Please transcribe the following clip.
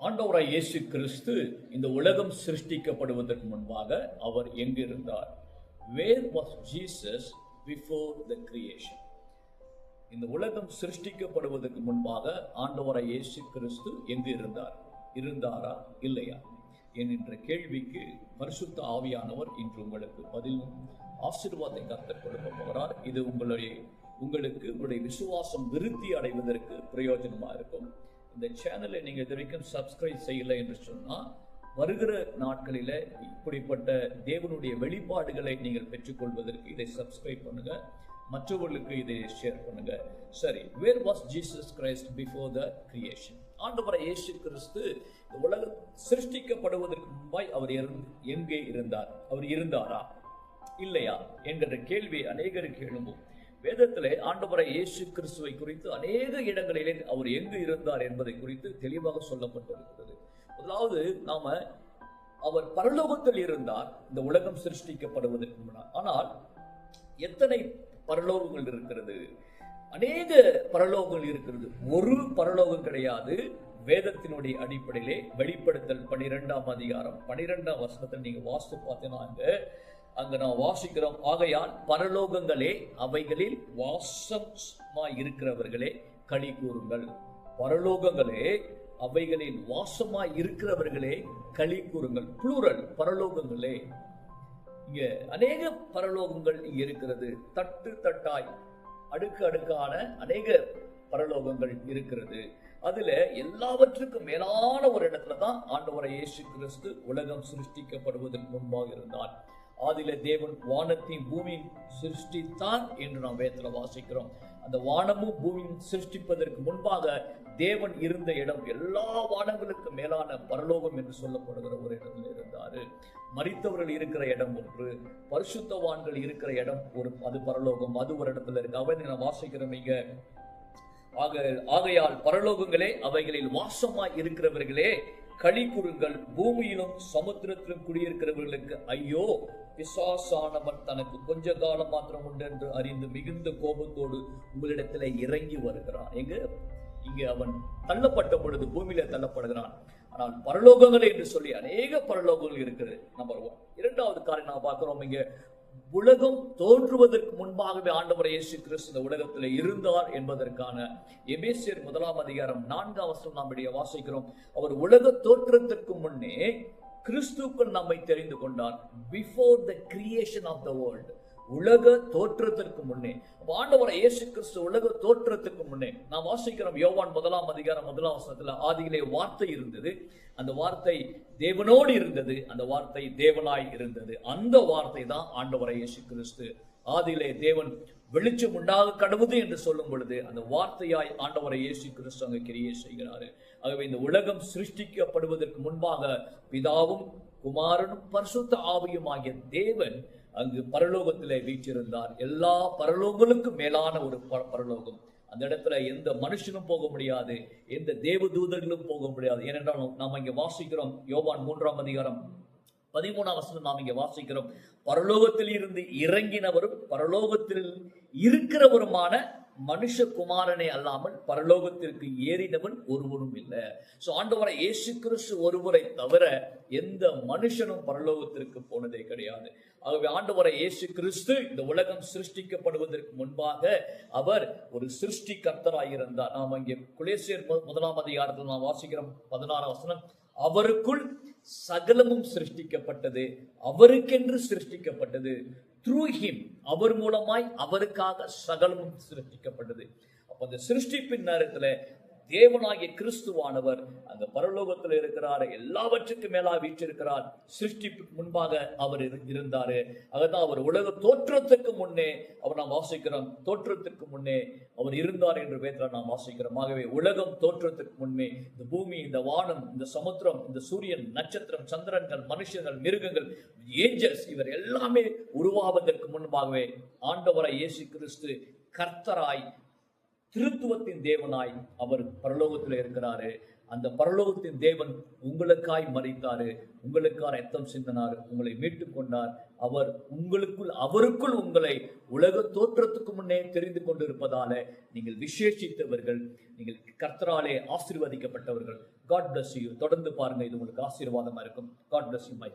ஆண்டவராய் இயேசு கிறிஸ்து இந்த உலகம் சிருஷ்டிக்கப்படுவதற்கு முன்பாக அவர் எங்கு இருந்தார்? Where was Jesus before the creation? இந்த உலகம் சிருஷ்டிக்கப்படுவதற்கு முன்பாக ஆண்டவராய் இயேசு கிறிஸ்து எங்கு இருந்தார்? இருந்தாரா இல்லையா என்கின்ற கேள்விக்கு பரிசுத்த ஆவியானவர் இன்று உங்களுக்கு பதிலும் ஆசீர்வாதத்தை கர்த்தர் கொடுக்க போகிறார். இது உங்களுக்கு உங்களுடைய விசுவாசம் விருத்தி அடைவதற்கு பிரயோஜனமா இருக்கும். இந்த சேனலை நீங்க இது வரைக்கும் சப்ஸ்கிரைப் செய்யலை என்று சொன்னால் வருகிற நாட்களில இப்படிப்பட்ட தேவனுடைய வெளிப்பாடுகளை நீங்கள் பெற்றுக்கொள்வதற்கு இதை சப்ஸ்கிரைப் பண்ணுங்க, மற்றவர்களுக்கு இதை ஷேர் பண்ணுங்க. சரி, where was Jesus Christ before the creation? ஆண்டவராய் இயேசு கிறிஸ்து இந்த உலகம் சிருஷ்டிக்கப்படுவதற்கு முன்பாய் அவர் எங்கே இருந்தார்? அவர் இருந்தாரா இல்லையா என்கிற கேள்வி அநேகருக்கு எழும்பும். வேதத்திலே ஆண்டவராய் இயேசு கிறிஸ்துவை குறித்து அநேக இடங்களிலே அவர் எங்கு இருந்தார் என்பதை குறித்து தெளிவாக சொல்லப்பட்டிருக்கிறது. முதலாவது அவர் பரலோகத்தில் இருந்தார் இந்த உலகம் சிருஷ்டிக்கப்படுவதற்கு முன்னால். ஆனால் எத்தனை பரலோகங்கள் இருக்கிறது? அநேக பரலோகங்கள் இருக்கிறது. ஒரு பரலோகம் கிடையாது. வேதத்தினுடைய அடிப்படையிலே வெளிப்படுத்தல் 12ஆம் அதிகாரம் 12ஆம் வசனத்தில் நீங்க வாசித்து பார்த்தீங்கன்னா அங்க நான் வாசிக்கிறோம், ஆகையால் பரலோகங்களே அவைகளில் வாசமாய் இருக்கிறவர்களே களி கூறுங்கள். பரலோகங்களே அவைகளில் வாசமாய் இருக்கிறவர்களே களி கூறுங்கள். புளூரல், பரலோகங்களே. இங்க அநேக பரலோகங்கள் இங்க இருக்கிறது. தட்டு தட்டாய் அடுக்கு அடுக்கான அநேக பரலோகங்கள் இருக்கிறது. அதுல எல்லாவற்றுக்கும் மேலான ஒரு இடத்துல தான் ஆண்டவராய் இயேசு கிறிஸ்து உலகம் சிருஷ்டிக்கப்படுவதற்கு முன்பாக இருந்தார். ஆதியில தேவன் வானத்தையும் பூமியின் சிருஷ்டித்தார் என்று நாம் வேதத்துல வாசிக்கிறோம். அந்த வானமும் பூமியும் சிருஷ்டிப்பதற்கு முன்பாக தேவன் இருந்த இடம் எல்லா வானங்களுக்கு மேலான பரலோகம் என்று சொல்லப்படுகிற ஒரு இடத்துல இருந்தாரு. மரித்தவர்கள் இருக்கிற இடம் ஒன்று, பரிசுத்தவான்கள் இருக்கிற இடம் அது பரலோகம், அது ஒரு இடத்துல இருக்கு. அவை நான் வாசிக்கிறோம் இங்க, ஆகையால் பரலோகங்களே அவைகளில் வாசமாய் இருக்கிறவர்களே களி கூறுங்கள். பூமியிலும் சமுத்திரத்திலும் குடியிருக்கிறவர்களுக்கு ஐயோ, பிசாசானவன் தனக்கு கொஞ்ச காலம் மாத்திரம் உண்டு என்று அறிந்து மிகுந்த கோபத்தோடு உங்களிடத்துல இறங்கி வருகிறான். இங்க அவன் தள்ளப்பட்ட பொழுது பூமியில தள்ளப்படுகிறான். ஆனால் பரலோகங்களே என்று சொல்லி அநேக பரலோகங்கள் இருக்கிறது. நம்பர் 1. இரண்டாவது காரியம் நான் பார்க்கிறோம், இங்க உலகம் தோன்றுவதற்கு முன்பாகவே ஆண்டவராய் இயேசு கிறிஸ்து இந்த உலகத்தில் இருந்தார் என்பதற்கான எபேசியர் 1ஆம் அதிகாரம் 4ஆம் வசனம் நாம் வாசிக்கிறோம். அவர் உலக தோற்றத்திற்கு முன்னே கிறிஸ்துக்குள் நம்மை தெரிந்து கொண்டார். Before the creation of the world. உலக தோற்றத்திற்கு முன்னே ஆண்டவராய் இயேசு கிறிஸ்து உலக தோற்றத்துக்கு முன்னே நாம் வாசிக்கிறோம். யோவான் 1ஆம் அதிகாரம் 1ஆம் வசனத்துல ஆதியிலே வார்த்தை இருந்தது, அந்த வார்த்தை தேவனோடு இருந்தது, அந்த வார்த்தை தேவனாய் இருந்தது. அந்த வார்த்தை தான் ஆண்டவராய் இயேசு கிறிஸ்து. ஆதியிலே தேவன் வெளிச்சம் உண்டாக கடவுது என்று சொல்லும் பொழுது அந்த வார்த்தையாய் ஆண்டவராய் இயேசு கிறிஸ்து அங்கு கிரியை செய்கிறாரு. ஆகவே இந்த உலகம் சிருஷ்டிக்கப்படுவதற்கு முன்பாக பிதாவும் குமாரனும் பரிசுத்த ஆவியும் ஆகிய தேவன் அங்கு பரலோகத்திலே வீற்றிருந்தார். எல்லா பரலோகங்களுக்கும் மேலான ஒரு பரலோகம். அந்த இடத்துல எந்த மனுஷனும் போக முடியாது, எந்த தேவதூதர்களும் போக முடியாது. ஏனென்றால் நாம் இங்க வாசிக்கிறோம், யோவான் 3ஆம் அதிகாரம் 13ஆம் வசனம் நாம் இங்க வாசிக்கிறோம், பரலோகத்தில் இருந்து இறங்கினவரும் பரலோகத்தில் இருக்கிறவருமான மனுஷகுமாரனே அல்லாமல் பரலோகத்திற்கு ஏறினவன் ஒருவரும் இல்லை. சோ ஆண்டவராய் இயேசு கிறிஸ்து ஒருவரை தவிர எந்த மனுஷனும் பரலோகத்திற்கு போனதே கிடையாது. ஆகவே ஆண்டவராய் இயேசு கிறிஸ்து இந்த உலகம் சிருஷ்டிக்கப்படுவதற்கு முன்பாக அவர் ஒரு சிருஷ்டி கர்த்தராய் இருந்தார். நாம் இங்கே கொலோசியர் 1ஆம் அதிகாரத்தில் நாம் வாசிக்கிறோம் 16ஆம் வசனம், அவருக்குள் சகலமும் சிருஷ்டிக்கப்பட்டது, அவருக்கென்று சிருஷ்டிக்கப்பட்டது. Through him, அவர் மூலமாய் அவருக்காக சகலமும் சிருஷ்டிக்கப்பட்டது. அப்ப அந்த சிருஷ்டிப்பின் நேரத்துல தேவனாகிய கிறிஸ்துவானவர் அந்த பரலோகத்தில் இருக்கிறார், எல்லாவற்றுக்கும் மேலா வீற்றிருக்கிறார். சிருஷ்டிப்புக்கு முன்பாக அவர் இருந்தாரு. அதுதான் அவர் உலக தோற்றத்துக்கு முன்னே அவர் நாம் வாசிக்கிறோம், தோற்றத்துக்கு முன்னே அவர் இருந்தார் என்று வேதத்தில் நாம் வாசிக்கிறோம். ஆகவே உலகம் தோற்றத்துக்கு முன்னே இந்த பூமி, இந்த வானம், இந்த சமுத்திரம், இந்த சூரியன், நட்சத்திரம், சந்திரன்கள், மனுஷர்கள், மிருகங்கள், ஏஞ்சல்ஸ், இவர் எல்லாமே உருவாவதற்கு முன்பாகவே ஆண்டவராய் இயேசு கிறிஸ்து கர்த்தராய் திருத்துவத்தின் தேவனாய் அவர் பரலோகத்தில் இருக்கிறாரு. அந்த பரலோகத்தின் தேவன் உங்களுக்காய் மரித்தாரு, உங்களுக்காக ரத்தம் சிந்தினார், உங்களை மீட்டுக் கொண்டார். அவர் அவருக்குள் உங்களை உலக தோற்றத்துக்கு முன்னே தெரிந்து கொண்டிருப்பதால நீங்கள் விசேஷித்தவர்கள், நீங்கள் கர்த்தராலே ஆசீர்வதிக்கப்பட்டவர்கள். God bless you. தொடர்ந்து பாருங்க, இது உங்களுக்கு ஆசீர்வாதமா இருக்கும். God bless you, my